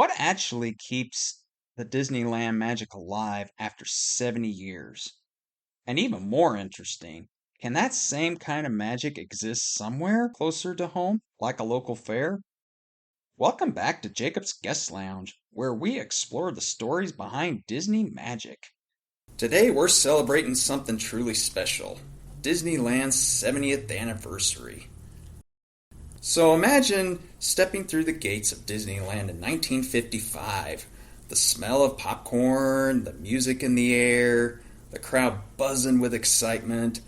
What actually keeps the Disneyland magic alive after 70 years? And even more interesting, can that same kind of magic exist somewhere closer to home, like a local fair? Welcome back to Jacob's Guest Lounge, where we explore the stories behind Disney magic. Today we're celebrating something truly special, Disneyland's 70th anniversary. So imagine stepping through the gates of Disneyland in 1955. The smell of popcorn, the music in the air, the crowd buzzing with excitement.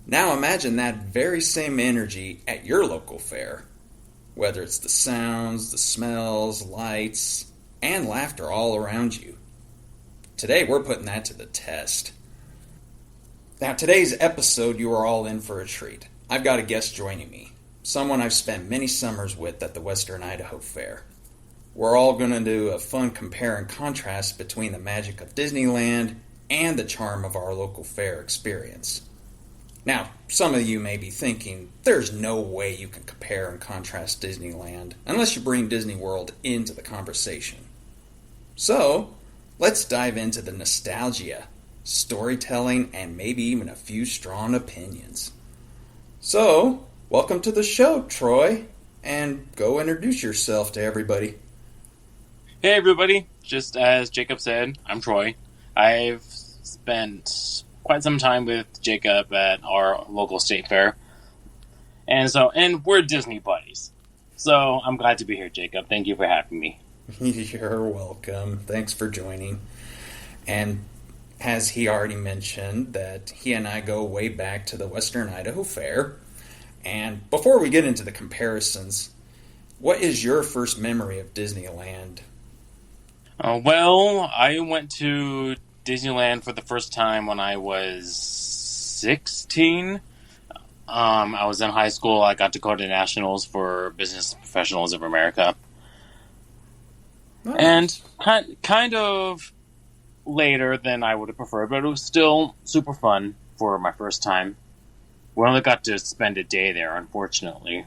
Now imagine that very same energy at your local fair. Whether it's the sounds, the smells, lights, and laughter all around you. Today we're putting that to the test. Now today's episode you are all in for a treat. I've got a guest joining me. Someone I've spent many summers with at the Western Idaho Fair. We're all going to do a fun compare and contrast between the magic of Disneyland and the charm of our local fair experience. Now, some of you may be thinking, there's no way you can compare and contrast Disneyland unless you bring Disney World into the conversation. So, let's dive into the nostalgia, storytelling, and maybe even a few strong opinions. So, welcome to the show, Troy, and go introduce yourself to everybody. Hey everybody, just as Jacob said, I'm Troy. I've spent quite some time with Jacob at our local state fair. And we're Disney buddies. So I'm glad to be here, Jacob. Thank you for having me. You're welcome. Thanks for joining. And as he already mentioned, that he and I go way back to the Western Idaho Fair. And before we get into the comparisons, what is your first memory of Disneyland? Well, I went to Disneyland for the first time when I was 16. I was in high school. I got to go to nationals for Business Professionals of America. Nice. And kind of later than I would have preferred, but it was still super fun for my first time. We only got to spend a day there, unfortunately.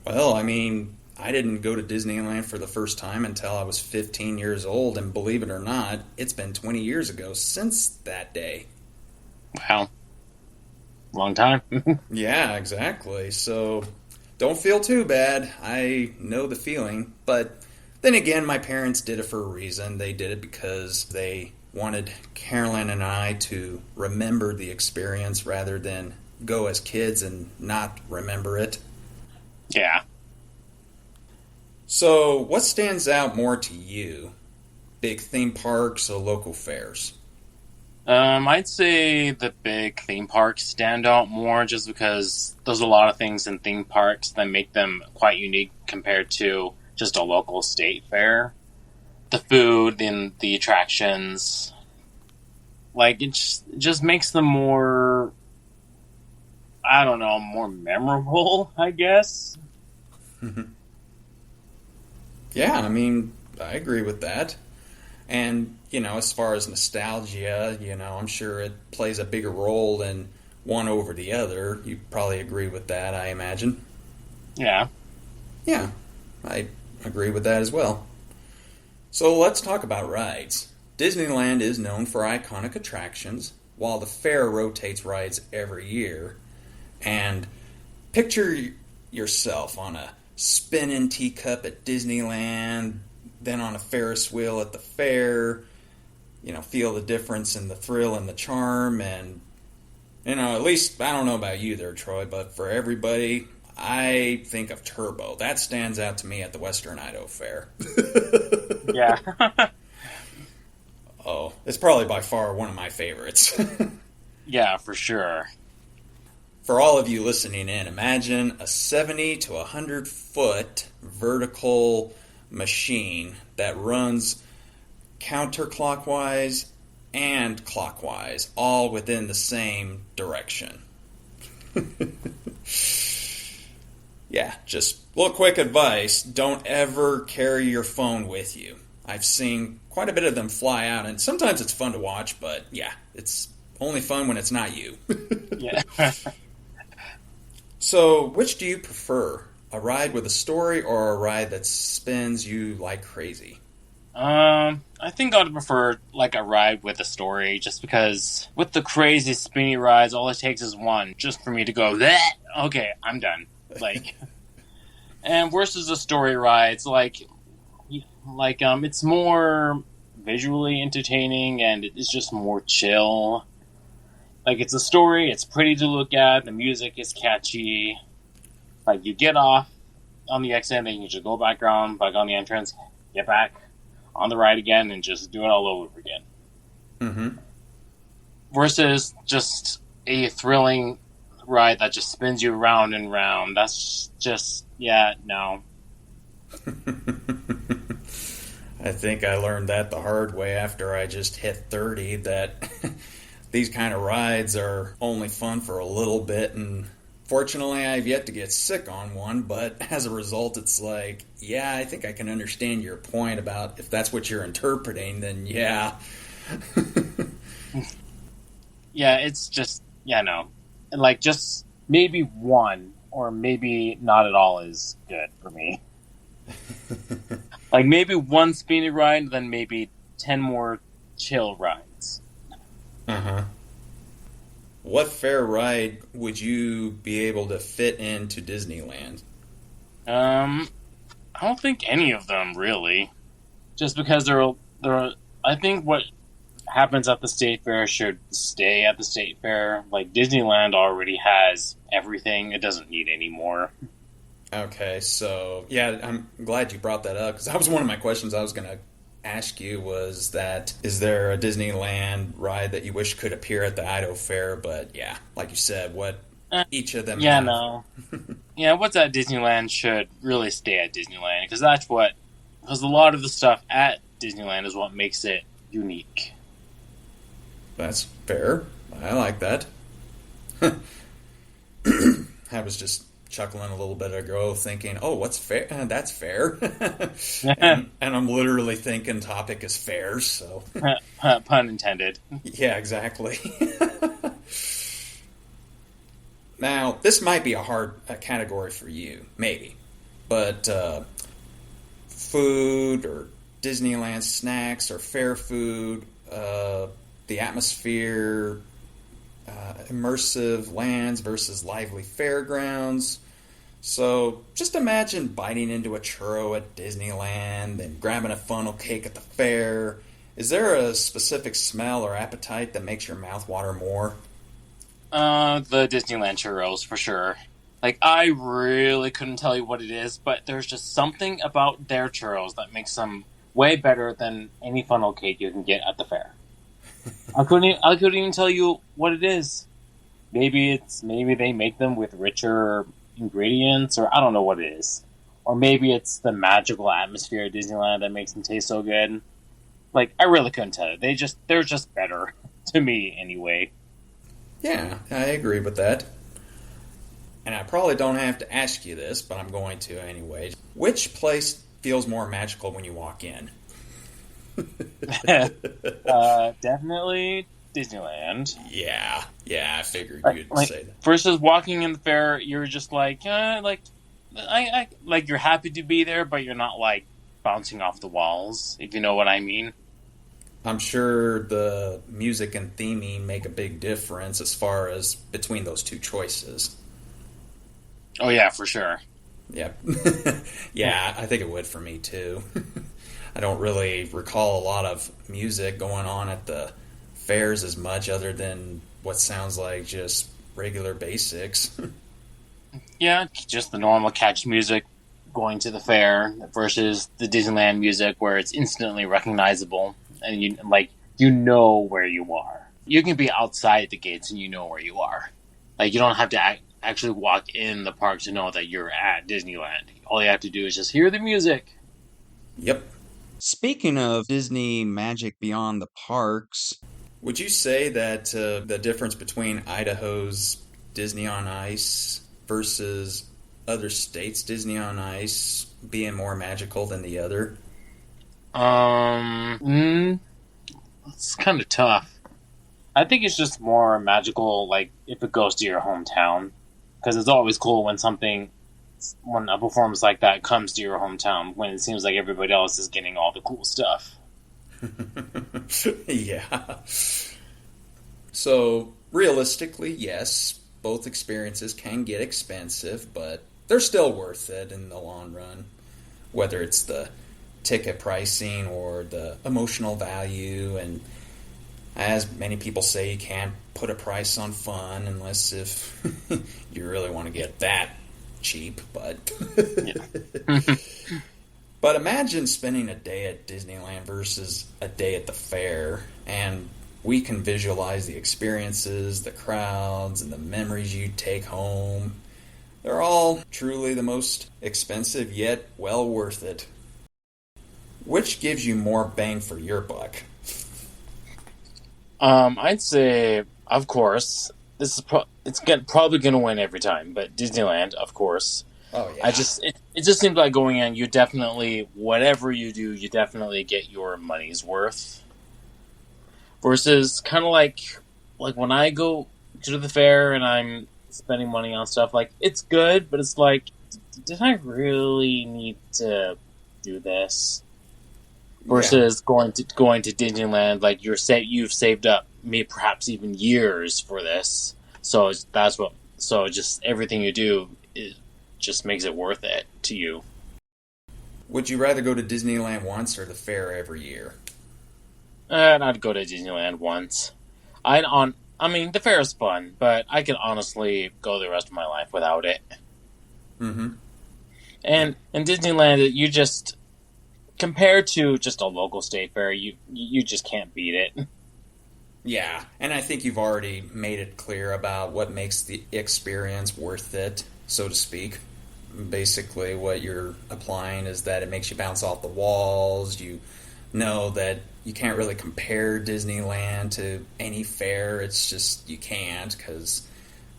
Well, I mean, I didn't go to Disneyland for the first time until I was 15 years old, and believe it or not, it's been 20 years ago since that day. Wow. Long time. Yeah, exactly. So, don't feel too bad. I know the feeling. But then again, my parents did it for a reason. They did it because they wanted Carolyn and I to remember the experience rather than go as kids and not remember it. Yeah. So, what stands out more to you? Big theme parks or local fairs? I'd say the big theme parks stand out more just because there's a lot of things in theme parks that make them quite unique compared to just a local state fair. The food and the attractions, like, it just makes them more, I don't know, more memorable, I guess. Yeah, I mean, I agree with that. And, as far as nostalgia, I'm sure it plays a bigger role than one over the other. You probably agree with that, I imagine. Yeah. Yeah, I agree with that as well. So let's talk about rides. Disneyland is known for iconic attractions, while the fair rotates rides every year. And picture yourself on a spinning teacup at Disneyland, then on a Ferris wheel at the fair. Feel the difference in the thrill and the charm. And, at least, I don't know about you there, Troy, but for everybody, I think of Turbo. That stands out to me at the Western Idaho Fair. Yeah. Oh, it's probably by far one of my favorites. Yeah, for sure. For all of you listening in, imagine a 70 to 100 foot vertical machine that runs counterclockwise and clockwise, all within the same direction. Yeah, just a little quick advice, don't ever carry your phone with you. I've seen quite a bit of them fly out, and sometimes it's fun to watch, but yeah, it's only fun when it's not you. Yeah. So, which do you prefer? A ride with a story or a ride that spins you like crazy? I think I'd prefer like a ride with a story, just because with the crazy spinny rides, all it takes is one, just for me to go, "Bleh! Okay, I'm done." Like, and versus the story rides, it's more visually entertaining and it's just more chill. Like, it's a story, it's pretty to look at, the music is catchy. Like, you get off on the exit, then you just go back on the entrance, get back on the ride again, and just do it all over again. Mm-hmm. Versus just a thrilling ride that just spins you round and round. That's just, yeah, no. I think I learned that the hard way after I just hit 30 that these kind of rides are only fun for a little bit, and fortunately I've yet to get sick on one, but as a result it's like, yeah, I think I can understand your point about if that's what you're interpreting, then yeah. Yeah, it's just, yeah, no. And like, just maybe one, or maybe not at all is good for me. Like, maybe one spinny ride, then maybe 10 more chill rides. Uh-huh. What fair ride would you be able to fit into Disneyland? I don't think any of them, really. Just because I think what happens at the state fair should stay at the state fair. Like, Disneyland already has everything. It doesn't need any more. Okay, so yeah, I'm glad you brought that up because that was one of my questions I was going to ask you was that is there a Disneyland ride that you wish could appear at the Idaho Fair? But yeah, like you said, what each of them Yeah, have. no. Yeah, what's at Disneyland should really stay at Disneyland, because because a lot of the stuff at Disneyland is what makes it unique. That's fair. I like that. I was just chuckling a little bit ago, thinking, "Oh, what's fair? That's fair." and I'm literally thinking topic is fairs. So Pun intended. yeah, exactly. Now, this might be a hard category for you, maybe, but food or Disneyland snacks or fair food, the atmosphere, immersive lands versus lively fairgrounds. So just imagine biting into a churro at Disneyland and grabbing a funnel cake at the fair. Is there a specific smell or appetite that makes your mouth water more? The Disneyland churros, for sure. Like, I really couldn't tell you what it is, but there's just something about their churros that makes them way better than any funnel cake you can get at the fair. I couldn't even tell you what it is. Maybe they make them with richer ingredients, or I don't know what it is. Or maybe it's the magical atmosphere at Disneyland that makes them taste so good. Like, I really couldn't tell you. They're just better to me anyway. Yeah, I agree with that. And I probably don't have to ask you this, but I'm going to anyway. Which place feels more magical when you walk in? Definitely Disneyland. Yeah, I figured you'd Like, say that. versus walking in the fair, you're just like you're happy to be there, but you're not like bouncing off the walls, if you know what I mean. I'm sure the music and theming make a big difference as far as between those two choices. Oh yeah, for sure. Yep. Yeah, I think it would for me too. I don't really recall a lot of music going on at the fairs as much other than what sounds like just regular basics. Yeah, just the normal catchy music going to the fair versus the Disneyland music where it's instantly recognizable and you know where you are. You can be outside the gates and you know where you are. Like, you don't have to actually walk in the park to know that you're at Disneyland. All you have to do is just hear the music. Yep. Speaking of Disney magic beyond the parks, Would you say that the difference between Idaho's Disney on Ice versus other states' Disney on Ice being more magical than the other? It's kind of tough. I think it's just more magical, like, if it goes to your hometown. Because it's always cool when something when a performance like that comes to your hometown when it seems like everybody else is getting all the cool stuff. Yeah. So, realistically, yes, both experiences can get expensive, but they're still worth it in the long run. Whether it's the ticket pricing or the emotional value, and as many people say, you can't put a price on fun unless if you really want to get that cheap, but but imagine spending a day at Disneyland versus a day at the fair, and we can visualize the experiences, the crowds, and the memories you take home. They're all truly the most expensive, yet well worth it. Which gives you more bang for your buck? I'd say, of course, this is probably going to win every time, but Disneyland, of course. Oh yeah. It just seems like going in, you definitely, whatever you do, you definitely get your money's worth. Versus kind of like when I go to the fair and I'm spending money on stuff, like it's good, but it's like, did I really need to do this? Versus going to Disneyland, like you've saved up maybe perhaps even years for this, so just everything you do just makes it worth it to you. Would you rather go to Disneyland once or the fair every year? I'd go to Disneyland once. I mean, the fair is fun, but I could honestly go the rest of my life without it. Mm-hmm. And in Disneyland, you just, compared to just a local state fair, you just can't beat it. Yeah, and I think you've already made it clear about what makes the experience worth it, so to speak. Basically, what you're applying is that it makes you bounce off the walls. You know that you can't really compare Disneyland to any fair. It's just, you can't, because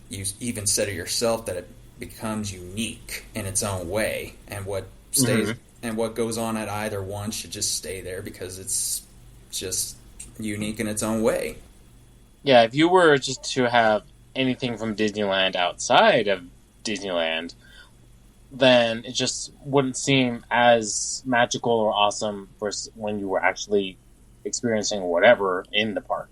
you even said it yourself that it becomes unique in its own way, and what stays and what goes on at either one should just stay there because it's just unique in its own way. Yeah, if you were just to have anything from Disneyland outside of Disneyland, then it just wouldn't seem as magical or awesome versus when you were actually experiencing whatever in the park.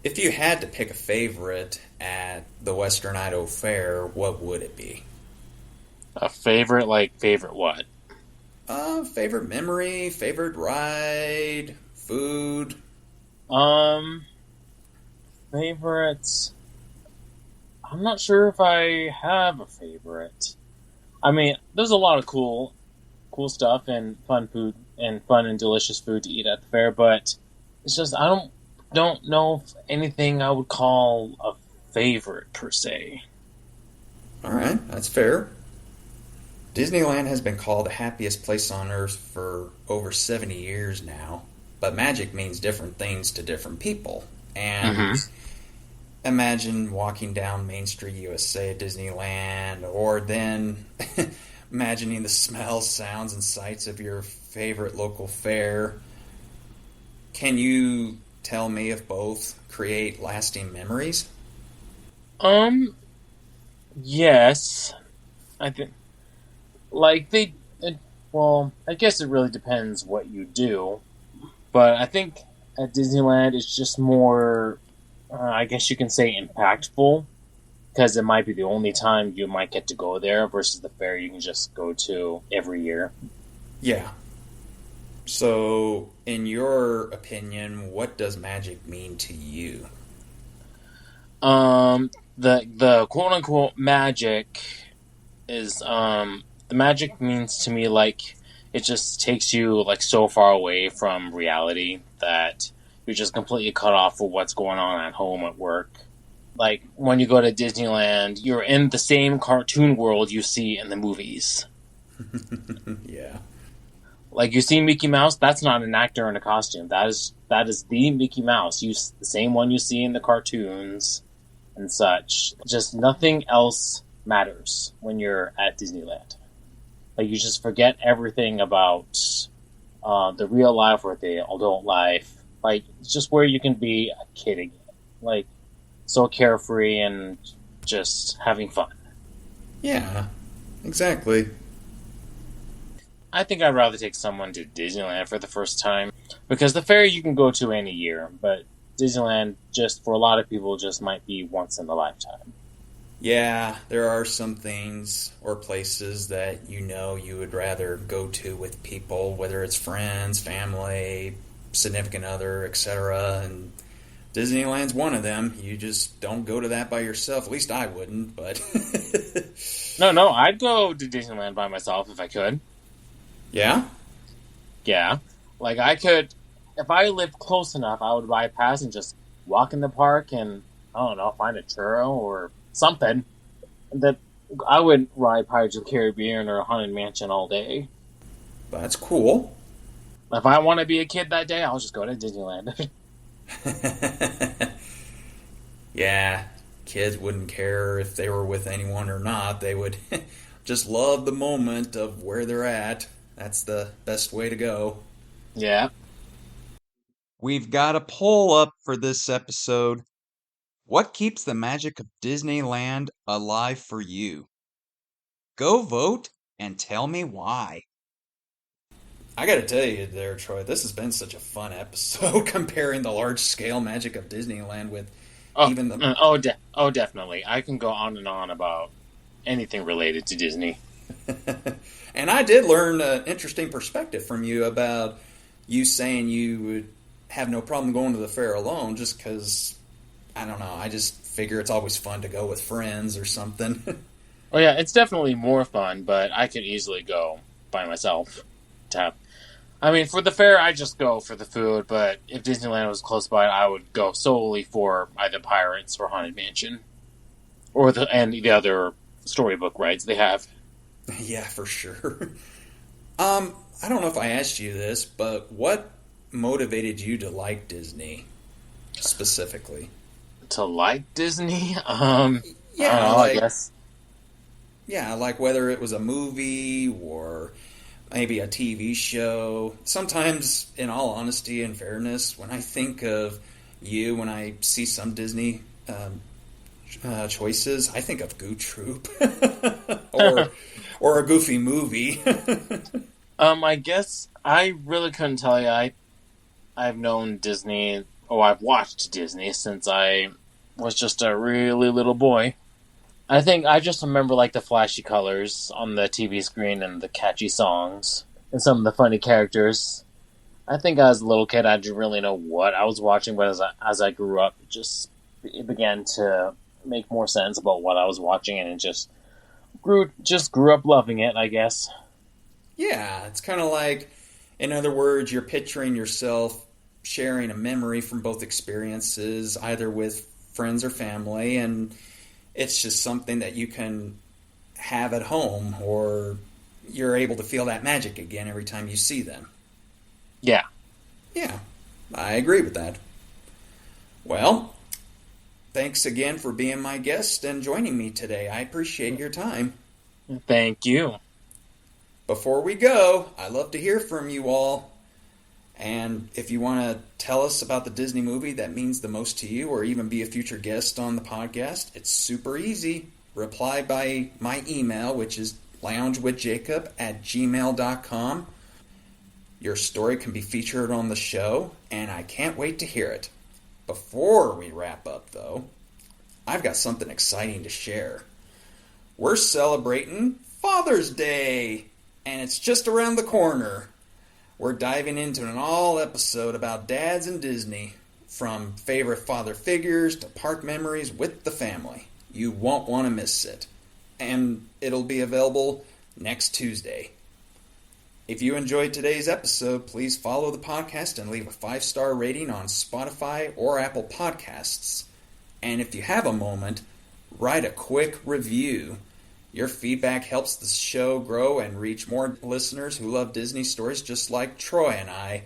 If you had to pick a favorite at the Western Idaho Fair, what would it be? A favorite, like favorite what? Favorite memory, favorite ride, food. Favorites. I'm not sure if I have a favorite. I mean, there's a lot of cool stuff and fun food and fun and delicious food to eat at the fair, but it's just I don't know if anything I would call a favorite per se. All right, that's fair. Disneyland has been called the happiest place on earth for over 70 years now, but magic means different things to different people. And imagine walking down Main Street USA at Disneyland, or then imagining the smells, sounds, and sights of your favorite local fair. Can you tell me if both create lasting memories? Yes. I think, well, I guess it really depends what you do. But I think at Disneyland, it's just more, I guess you can say, impactful. Because it might be the only time you might get to go there versus the fair you can just go to every year. Yeah. So, in your opinion, what does magic mean to you? The quote unquote magic is the magic means to me like it just takes you like so far away from reality that you're just completely cut off from what's going on at home, at work. Like when you go to Disneyland, you're in the same cartoon world you see in the movies. Yeah. Like you see Mickey Mouse, that's not an actor in a costume. That is the Mickey Mouse. The same one you see in the cartoons and such. Just nothing else matters when you're at Disneyland. Like you just forget everything about the real life or the adult life. Like it's just where you can be a kid again. Like so carefree and just having fun. Yeah. exactly. I think I'd rather take someone to Disneyland for the first time because the fair you can go to any year, but Disneyland just for a lot of people just might be once in a lifetime. Yeah, there are some things or places that you know you would rather go to with people, whether it's friends, family, significant other, etc. And Disneyland's one of them. You just don't go to that by yourself. At least I wouldn't, but No, I'd go to Disneyland by myself if I could. yeah. Yeah. Like I could if I lived close enough, I would buy a pass and just walk in the park and I don't know, find a churro or something that I would ride Pirates of the Caribbean or Haunted Mansion all day. That's cool. If I want to be a kid that day, I'll just go to Disneyland. Yeah, kids wouldn't care if they were with anyone or not. They would just love the moment of where they're at. That's the best way to go. Yeah. We've got a poll up for this episode. What keeps the magic of Disneyland alive for you? Go vote and tell me why. I gotta tell you there, Troy, this has been such a fun episode comparing the large scale magic of Disneyland with Oh, even the. definitely. I can go on and on about anything related to Disney. And I did learn an interesting perspective from you about you saying you would have no problem going to the fair alone just because, I don't know, I just figure it's always fun to go with friends or something. Oh yeah, it's definitely more fun, but I could easily go by myself. I mean, for the fair, I just go for the food, but if Disneyland was close by, I would go solely for either Pirates or Haunted Mansion, or the other storybook rides they have. Yeah, for sure. I don't know if I asked you this, but what motivated you to like Disney specifically? To like Disney, Yeah, I don't know, I like guess. yeah, like whether it was a movie or maybe a TV show. Sometimes, in all honesty and fairness, when I think of you, when I see some Disney choices, I think of Goo Troop or a Goofy movie. I guess I really couldn't tell you. I've known Disney, I've watched Disney since I was just a really little boy. I think I just remember like the flashy colors on the TV screen and the catchy songs and some of the funny characters. I think as a little kid I didn't really know what I was watching, but as I grew up, it began to make more sense about what I was watching, and it just grew up loving it, I guess. Yeah, it's kind of like, in other words, you're picturing yourself sharing a memory from both experiences, either with friends or family, and it's just something that you can have at home, or you're able to feel that magic again every time you see them. Yeah. Yeah, I agree with that. Well, thanks again for being my guest and joining me today. I appreciate your time. Thank you. Before we go, I love to hear from you all. And if you want to tell us about the Disney movie that means the most to you, or even be a future guest on the podcast, it's super easy. Reply by my email, which is loungewithjacob@gmail.com. Your story can be featured on the show, and I can't wait to hear it. Before we wrap up, though, I've got something exciting to share. We're celebrating Father's Day, and it's just around the corner. We're diving into an all-episode about dads and Disney, from favorite father figures to park memories with the family. You won't want to miss it. And it'll be available next Tuesday. If you enjoyed today's episode, please follow the podcast and leave a 5-star rating on Spotify or Apple Podcasts. And if you have a moment, write a quick review. Your feedback helps the show grow and reach more listeners who love Disney stories just like Troy and I.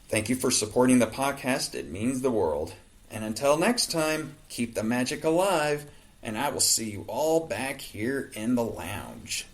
Thank you for supporting the podcast. It means the world. And until next time, keep the magic alive, and I will see you all back here in the lounge.